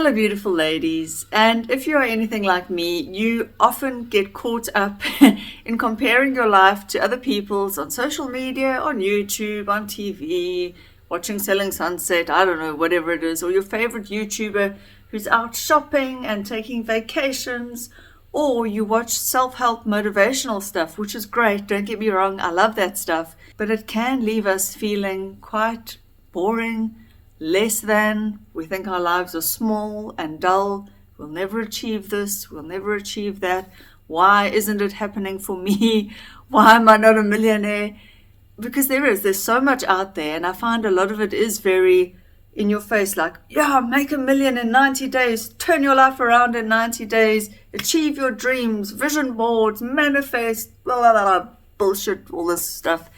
Hello, beautiful ladies. And if you are anything like me, you often get caught up in comparing your life to other people's on social media, on YouTube, on TV, watching Selling Sunset, I don't know, whatever it is, or your favorite YouTuber who's out shopping and taking vacations, or you watch self-help motivational stuff, which is great. Don't get me wrong, I love that stuff, but it can leave us feeling quite boring, less than. We think our lives are small and dull. We'll never achieve this. We'll never achieve that. Why isn't it happening for me? Why am I not a millionaire? Because there's so much out there, and I find a lot of it is very in your face, like, yeah, make $1 million in 90 days, turn your life around in 90 days, achieve your dreams, vision boards, manifest, blah, blah, blah, bullshit, all this stuff.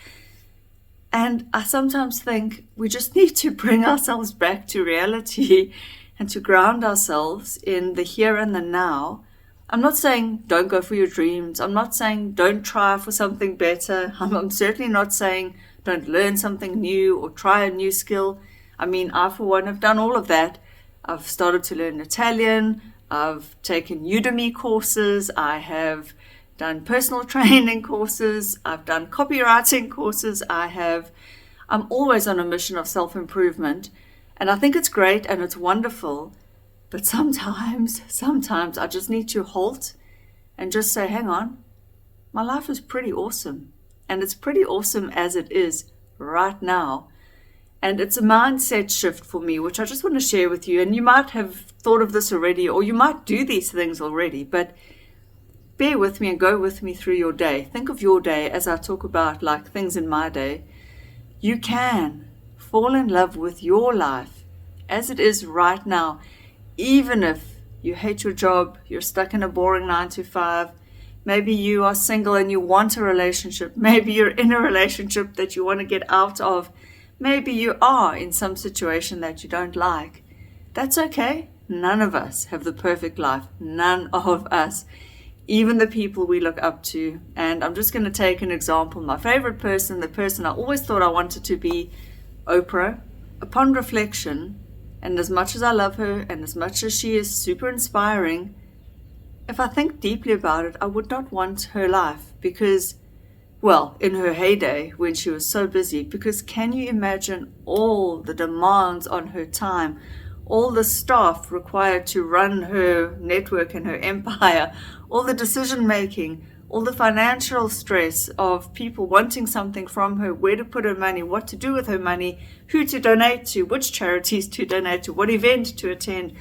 And I sometimes think we just need to bring ourselves back to reality and to ground ourselves in the here and the now. I'm not saying don't go for your dreams. I'm not saying don't try for something better. I'm certainly not saying don't learn something new or try a new skill. I mean, I, for one, have done all of that. I've started to learn Italian. I've taken Udemy courses. I have done personal training courses. I've done copywriting courses. I'm always on a mission of self-improvement. And I think it's great and it's wonderful. But sometimes I just need to halt and just say, hang on, my life is pretty awesome. And it's pretty awesome as it is right now. And it's a mindset shift for me, which I just want to share with you. And you might have thought of this already, or you might do these things already, but bear with me and go with me through your day. Think of your day as I talk about like things in my day. You can fall in love with your life as it is right now, even if you hate your job, you're stuck in a boring 9 to 5. Maybe you are single and you want a relationship. Maybe you're in a relationship that you want to get out of. Maybe you are in some situation that you don't like. That's okay. None of us have the perfect life. None of us. Even the people we look up to. And I'm just going to take an example. My favorite person, the person I always thought I wanted to be, Oprah. Upon reflection, and as much as I love her and as much as she is super inspiring, if I think deeply about it, I would not want her life because, well, in her heyday when she was so busy, because can you imagine all the demands on her time, all the staff required to run her network and her empire, all the decision making, all the financial stress of people wanting something from her, where to put her money, what to do with her money, who to donate to, which charities to donate to, what event to attend,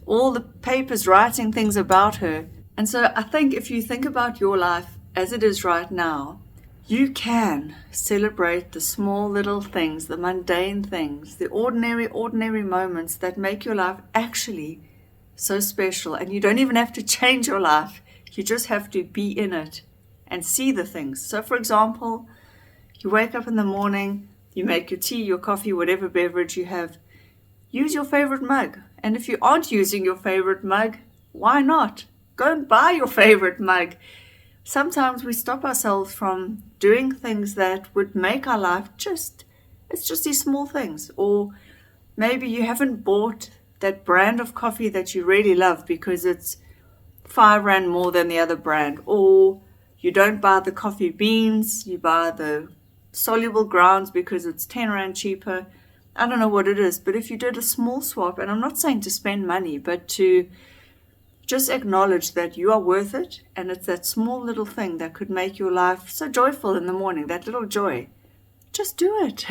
all the papers writing things about her. And so I think if you think about your life as it is right now, you can celebrate the small little things, the mundane things, the ordinary moments that make your life actually so special. And you don't even have to change your life. You just have to be in it and see the things. So for example, you wake up in the morning, you make your tea, your coffee, whatever beverage you have. Use your favorite mug. And if you aren't using your favorite mug, why not? Go and buy your favorite mug. Sometimes we stop ourselves from doing things that would make our life it's just these small things. Or maybe you haven't bought that brand of coffee that you really love because it's 5 Rand more than the other brand. Or you don't buy the coffee beans, you buy the soluble grounds because it's 10 Rand cheaper. I don't know what it is, but if you did a small swap, and I'm not saying to spend money, but to just acknowledge that you are worth it, and it's that small little thing that could make your life so joyful in the morning, that little joy. Just do it.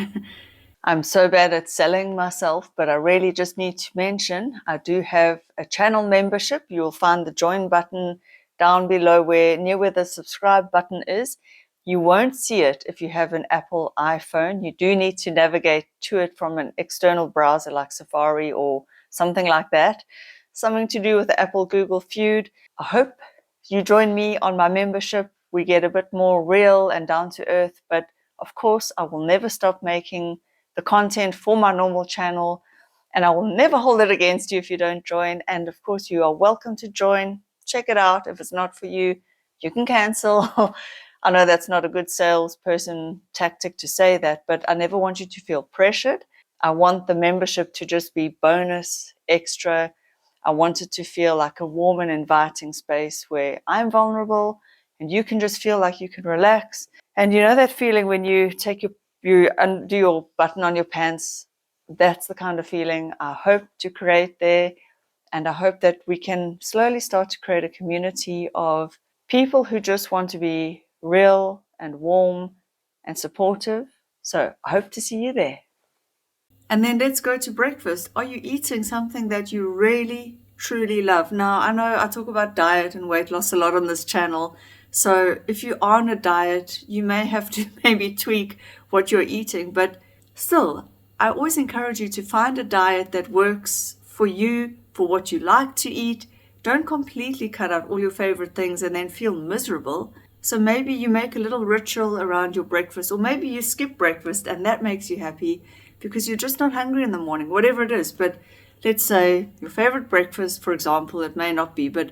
I'm so bad at selling myself, but I really just need to mention I do have a channel membership. You'll find the join button down below near where the subscribe button is. You won't see it if you have an Apple iPhone. You do need to navigate to it from an external browser like Safari or something like that. Something to do with the Apple Google feud. I hope you join me on my membership. We get a bit more real and down to earth, but of course I will never stop making the content for my normal channel, and I will never hold it against you if you don't join. And of course you are welcome to join. Check it out. If it's not for you, you can cancel. I know that's not a good salesperson tactic to say that, but I never want you to feel pressured. I want the membership to just be bonus, extra. I want it to feel like a warm and inviting space where I'm vulnerable and you can just feel like you can relax. And you know that feeling when you you undo your button on your pants? That's the kind of feeling I hope to create there. And I hope that we can slowly start to create a community of people who just want to be real and warm and supportive. So I hope to see you there. And then let's go to breakfast. Are you eating something that you really, truly love? Now, I know I talk about diet and weight loss a lot on this channel. So if you are on a diet, you may have to maybe tweak what you're eating. But still, I always encourage you to find a diet that works for you, for what you like to eat. Don't completely cut out all your favorite things and then feel miserable. So maybe you make a little ritual around your breakfast, or maybe you skip breakfast and that makes you happy because you're just not hungry in the morning, whatever it is. But let's say your favorite breakfast, for example, it may not be, but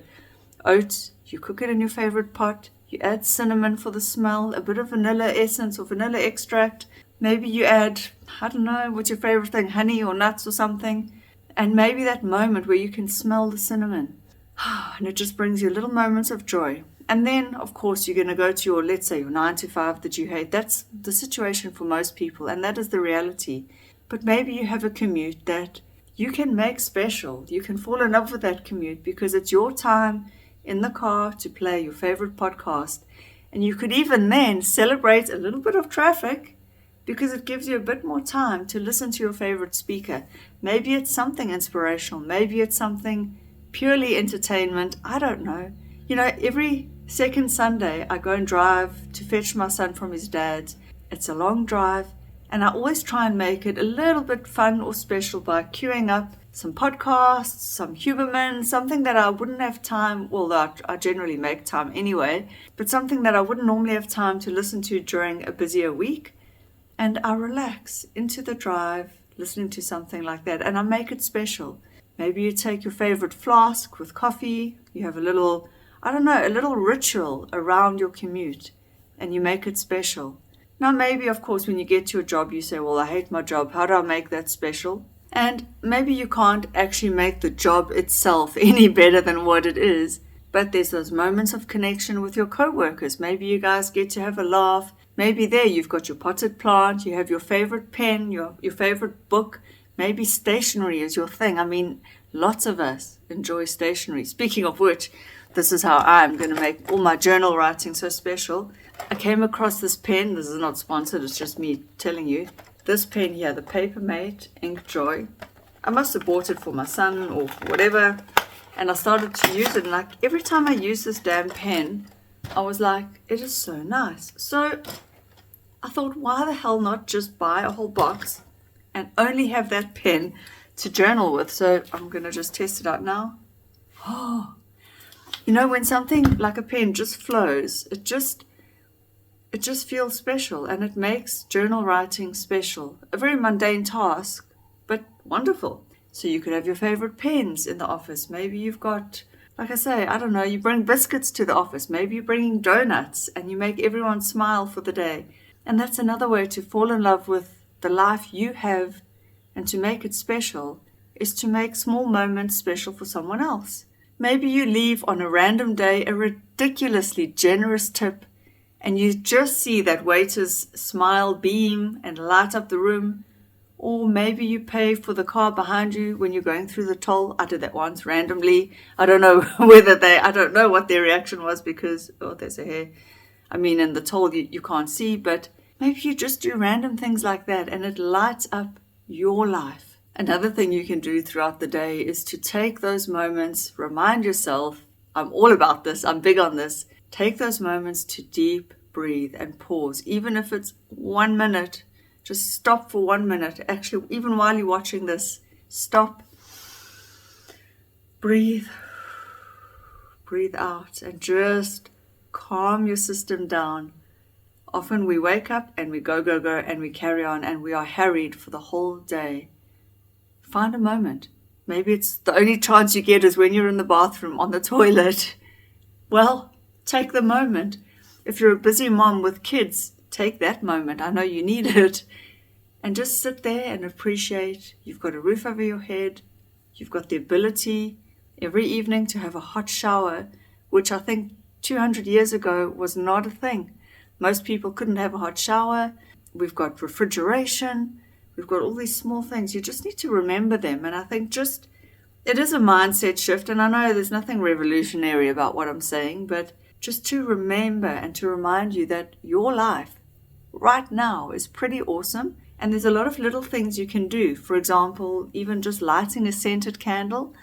oats, you cook it in your favorite pot, you add cinnamon for the smell, a bit of vanilla essence or vanilla extract. Maybe you add, I don't know, what's your favorite thing, honey or nuts or something. And maybe that moment where you can smell the cinnamon. And it just brings you little moments of joy. And then, of course, you're going to go to your, let's say, your 9 to 5 that you hate. That's the situation for most people, and that is the reality. But maybe you have a commute that you can make special. You can fall in love with that commute because it's your time in the car to play your favorite podcast. And you could even then celebrate a little bit of traffic because it gives you a bit more time to listen to your favorite speaker. Maybe it's something inspirational. Maybe it's something purely entertainment. I don't know. You know, every second Sunday I go and drive to fetch my son from his dad's. It's a long drive, and I always try and make it a little bit fun or special by queuing up some podcasts, some Huberman, something that I wouldn't have time, although I generally make time anyway, but something that I wouldn't normally have time to listen to during a busier week. And I relax into the drive listening to something like that, and I make it special. Maybe you take your favorite flask with coffee, you have a little, I don't know, a little ritual around your commute, and you make it special. Now maybe, of course, when you get to your job, you say, well, I hate my job. How do I make that special? And maybe you can't actually make the job itself any better than what it is, but there's those moments of connection with your co-workers. Maybe you guys get to have a laugh. Maybe there you've got your potted plant, you have your favorite pen, your favorite book. Maybe stationery is your thing. I mean, lots of us enjoy stationery. Speaking of which, this is how I'm going to make all my journal writing so special. I came across this pen. This is not sponsored. It's just me telling you. This pen here, the Papermate Ink Joy. I must have bought it for my son or whatever. And I started to use it. And like every time I use this damn pen, I was like, it is so nice. So I thought, why the hell not just buy a whole box and only have that pen to journal with? So I'm going to just test it out now. Oh, you know, when something like a pen just flows, it just feels special, and it makes journal writing special. A very mundane task, but wonderful. So you could have your favorite pens in the office. Maybe you've got, like I say, I don't know, you bring biscuits to the office. Maybe you're bringing donuts and you make everyone smile for the day. And that's another way to fall in love with the life you have, and to make it special is to make small moments special for someone else. Maybe you leave on a random day a ridiculously generous tip, and you just see that waiter's smile beam and light up the room. Or maybe you pay for the car behind you when you're going through the toll. I did that once randomly. I don't know I don't know what their reaction was because, oh, there's a hair. I mean, in the toll you can't see, but maybe you just do random things like that and it lights up your life. Another thing you can do throughout the day is to take those moments, remind yourself, I'm all about this, I'm big on this. Take those moments to deep breathe and pause, even if it's 1 minute. Just stop for 1 minute. Actually, even while you're watching this, stop, breathe out, and just calm your system down. Often we wake up and we go, and we carry on, and we are harried for the whole day. Find a moment. Maybe it's the only chance you get is when you're in the bathroom on the toilet. Well, take the moment. If you're a busy mom with kids, take that moment. I know you need it. And just sit there and appreciate. You've got a roof over your head. You've got the ability every evening to have a hot shower, which I think 200 years ago was not a thing. Most people couldn't have a hot shower. We've got refrigeration. We've got all these small things. You just need to remember them. And I think it is a mindset shift. And I know there's nothing revolutionary about what I'm saying, but just to remember and to remind you that your life right now is pretty awesome. And there's a lot of little things you can do. For example, even just lighting a scented candle,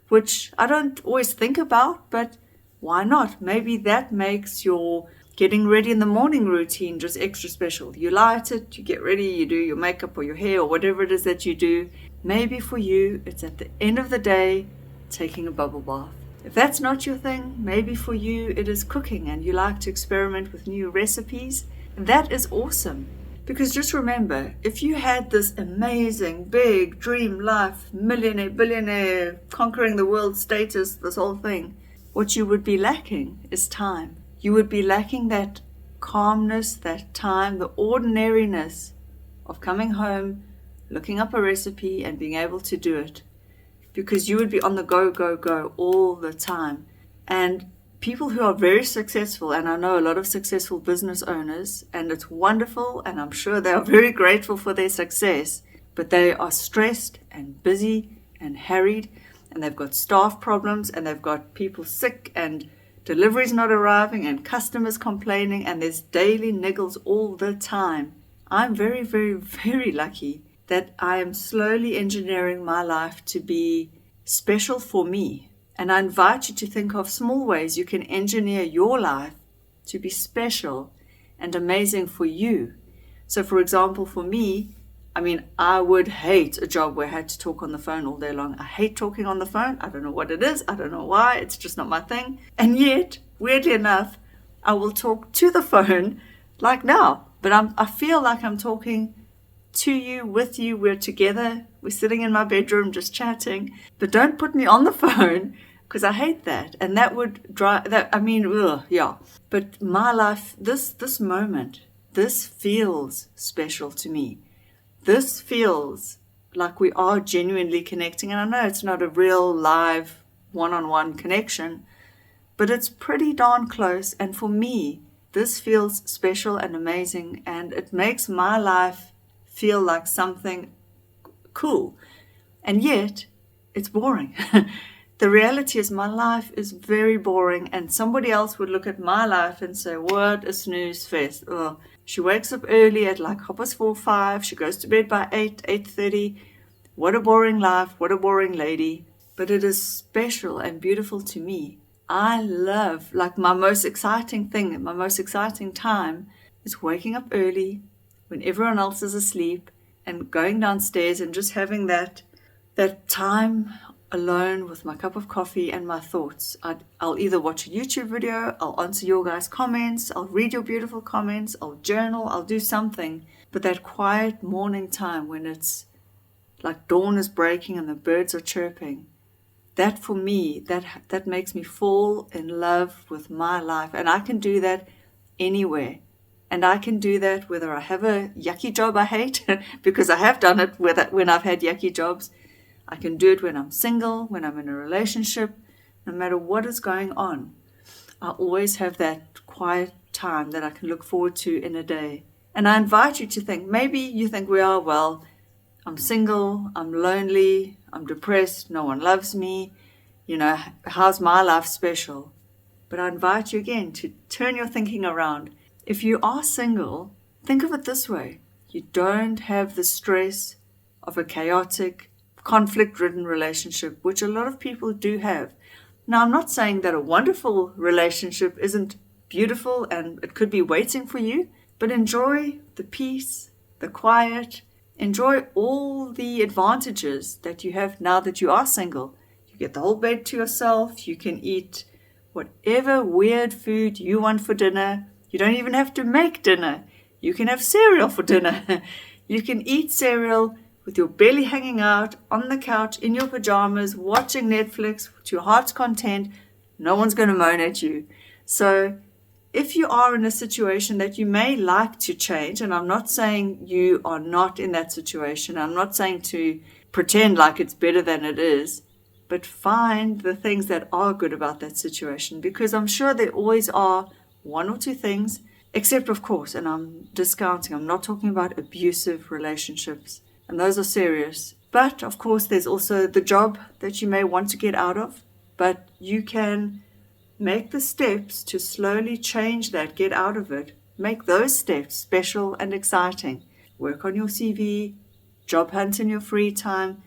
which I don't always think about, but why not? Maybe that makes your getting ready in the morning routine just extra special. You light it, you get ready, you do your makeup or your hair or whatever it is that you do. Maybe for you, it's at the end of the day, taking a bubble bath. If that's not your thing, maybe for you it is cooking and you like to experiment with new recipes. That is awesome. Because just remember, if you had this amazing, big, dream life, millionaire, billionaire, conquering the world status, this whole thing, what you would be lacking is time. You would be lacking that calmness, that time, the ordinariness of coming home, looking up a recipe and being able to do it. Because you would be on the go, go, go all the time. And people who are very successful, and I know a lot of successful business owners, and it's wonderful, and I'm sure they are very grateful for their success, but they are stressed and busy and harried, and they've got staff problems, and they've got people sick, and deliveries not arriving, and customers complaining, and there's daily niggles all the time. I'm very, very, very lucky that I am slowly engineering my life to be special for me. And I invite you to think of small ways you can engineer your life to be special and amazing for you. So for example, for me, I would hate a job where I had to talk on the phone all day long. I hate talking on the phone. I don't know what it is. I don't know why. It's just not my thing. And yet, weirdly enough, I will talk to the phone like now. But I feel like I'm talking to you, with you. We're together. We're sitting in my bedroom just chatting. But don't put me on the phone because I hate that. And that would drive that. Yeah. But my life, this moment, this feels special to me. This feels like we are genuinely connecting. And I know it's not a real live one-on-one connection, but it's pretty darn close. And for me, this feels special and amazing. And it makes my life feel like something cool. And yet, it's boring. The reality is my life is very boring. And somebody else would look at my life and say, what a snooze fest. Ugh. She wakes up early at like 4:30, 5. She goes to bed by 8:30. What a boring life. What a boring lady. But it is special and beautiful to me. I love, like my most exciting thing, my most exciting time is waking up early when everyone else is asleep and going downstairs and just having that time alone with my cup of coffee and my thoughts. I'll either watch a YouTube video, I'll answer your guys' comments, I'll read your beautiful comments, I'll journal, I'll do something. But that quiet morning time when it's like dawn is breaking and the birds are chirping, that for me, that makes me fall in love with my life. And I can do that anywhere. And I can do that whether I have a yucky job I hate, because I have done it when I've had yucky jobs. I can do it when I'm single, when I'm in a relationship, no matter what is going on. I always have that quiet time that I can look forward to in a day. And I invite you to think, maybe you think, I'm single, I'm lonely, I'm depressed, no one loves me. How's my life special? But I invite you again to turn your thinking around. If you are single, think of it this way. You don't have the stress of a chaotic, conflict-ridden relationship, which a lot of people do have. Now, I'm not saying that a wonderful relationship isn't beautiful and it could be waiting for you, but enjoy the peace, the quiet, enjoy all the advantages that you have now that you are single. You get the whole bed to yourself. You can eat whatever weird food you want for dinner. You don't even have to make dinner. You can have cereal for dinner. You can eat cereal with your belly hanging out on the couch in your pajamas, watching Netflix to your heart's content. No one's going to moan at you. So if you are in a situation that you may like to change, and I'm not saying you are not in that situation, I'm not saying to pretend like it's better than it is, but find the things that are good about that situation, because I'm sure there always are one or two things, except of course, and I'm discounting, I'm not talking about abusive relationships, and those are serious. But of course, there's also the job that you may want to get out of, but you can make the steps to slowly change that, get out of it. Make those steps special and exciting. Work on your CV, job hunt in your free time,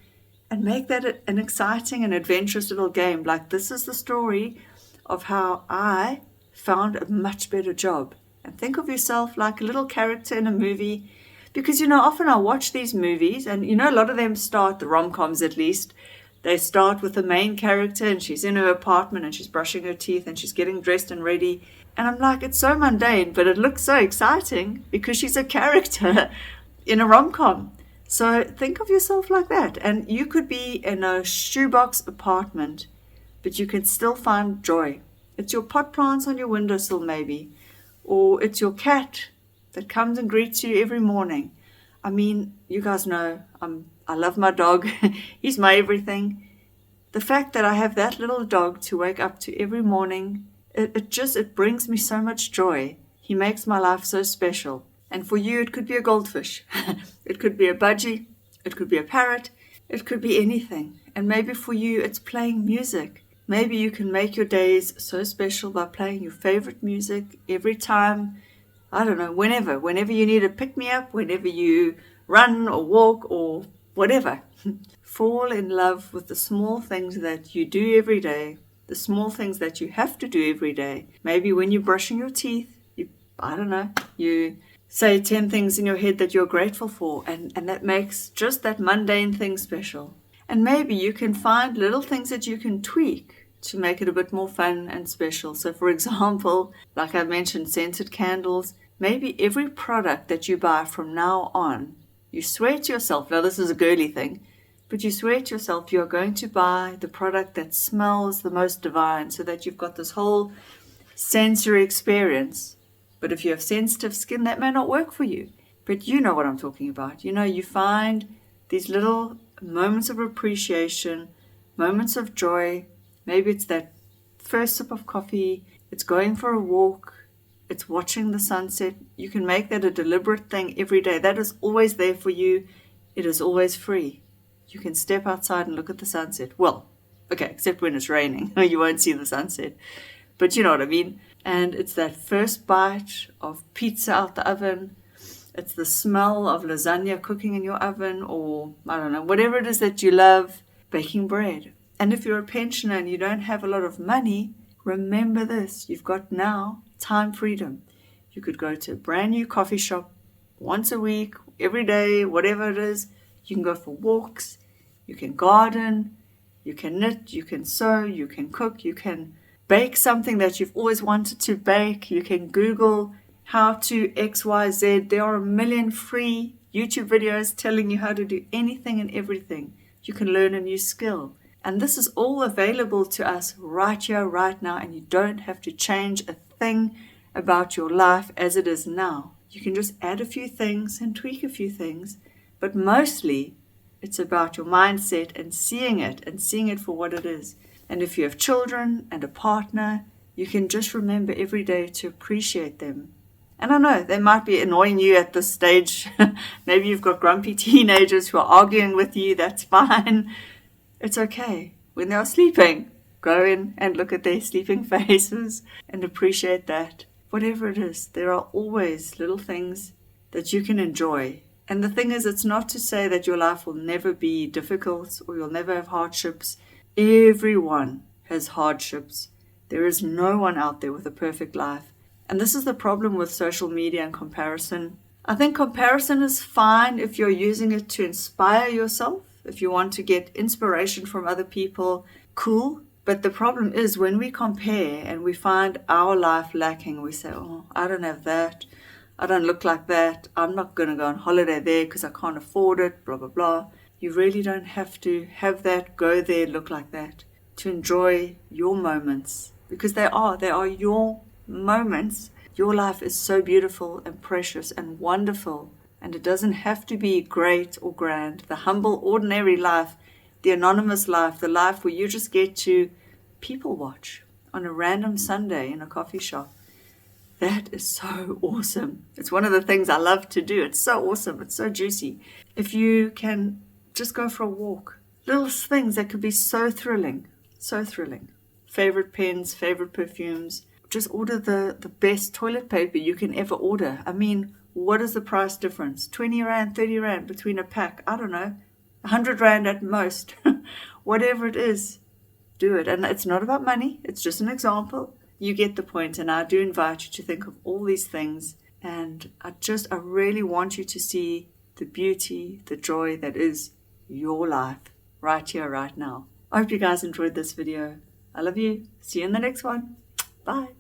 and make that an exciting and adventurous little game. Like, this is the story of how I found a much better job. And think of yourself like a little character in a movie. Because, often I watch these movies, and, a lot of them start, the rom-coms at least, they start with the main character, and she's in her apartment, and she's brushing her teeth, and she's getting dressed and ready. And I'm like, it's so mundane, but it looks so exciting because she's a character in a rom-com. So think of yourself like that. And you could be in a shoebox apartment, but you can still find joy. It's your pot plants on your windowsill maybe, or it's your cat that comes and greets you every morning. I mean, you guys know I love my dog. He's my everything. The fact that I have that little dog to wake up to every morning, it brings me so much joy. He makes my life so special. And for you, it could be a goldfish. It could be a budgie. It could be a parrot. It could be anything. And maybe for you, it's playing music. Maybe you can make your days so special by playing your favorite music every time. I don't know, whenever you need a pick-me-up, whenever you run or walk or whatever. Fall in love with the small things that you do every day, the small things that you have to do every day. Maybe when you're brushing your teeth, you say 10 things in your head that you're grateful for, and that makes just that mundane thing special. And maybe you can find little things that you can tweak to make it a bit more fun and special. So for example, like I mentioned, scented candles, maybe every product that you buy from now on, you swear to yourself, now this is a girly thing, but you swear to yourself you're going to buy the product that smells the most divine, so that you've got this whole sensory experience. But if you have sensitive skin, that may not work for you. But you know what I'm talking about. You find these little moments of appreciation, moments of joy. Maybe it's that first sip of coffee, it's going for a walk, it's watching the sunset. You can make that a deliberate thing every day. That is always there for you. It is always free. You can step outside and look at the sunset. Well, okay, except when it's raining. You won't see the sunset. But you know what I mean. And it's that first bite of pizza out the oven. It's the smell of lasagna cooking in your oven, or, I don't know, whatever it is that you love, baking bread. And if you're a pensioner and you don't have a lot of money, remember this. You've got now time freedom. You could go to a brand new coffee shop once a week, every day, whatever it is. You can go for walks. You can garden. You can knit. You can sew. You can cook. You can bake something that you've always wanted to bake. You can Google how to XYZ. There are a million free YouTube videos telling you how to do anything and everything. You can learn a new skill. And this is all available to us right here, right now, and you don't have to change a thing about your life as it is now. You can just add a few things and tweak a few things, but mostly it's about your mindset and seeing it for what it is. And if you have children and a partner, you can just remember every day to appreciate them. And I know they might be annoying you at this stage. Maybe you've got grumpy teenagers who are arguing with you. That's fine. It's okay. When they're sleeping, go in and look at their sleeping faces and appreciate that. Whatever it is, there are always little things that you can enjoy. And the thing is, it's not to say that your life will never be difficult or you'll never have hardships. Everyone has hardships. There is no one out there with a perfect life. And this is the problem with social media and comparison. I think comparison is fine if you're using it to inspire yourself. If you want to get inspiration from other people, cool. But the problem is when we compare and we find our life lacking, we say, oh, I don't have that. I don't look like that. I'm not going to go on holiday there because I can't afford it, blah, blah, blah. You really don't have to have that, go there, look like that, to enjoy your moments. Because they are your moments. Your life is so beautiful and precious and wonderful. And it doesn't have to be great or grand. The humble, ordinary life, the anonymous life, the life where you just get to people watch on a random Sunday in a coffee shop. That is so awesome. It's one of the things I love to do. It's so awesome. It's so juicy. If you can just go for a walk, little things that could be so thrilling, so thrilling. Favorite pens, favorite perfumes. Just order the best toilet paper you can ever order. I mean, what is the price difference? 20 Rand, 30 Rand between a pack? I don't know. 100 Rand at most. Whatever it is, do it. And it's not about money. It's just an example. You get the point, and I do invite you to think of all these things. And I really want you to see the beauty, the joy that is your life right here, right now. I hope you guys enjoyed this video. I love you. See you in the next one. Bye.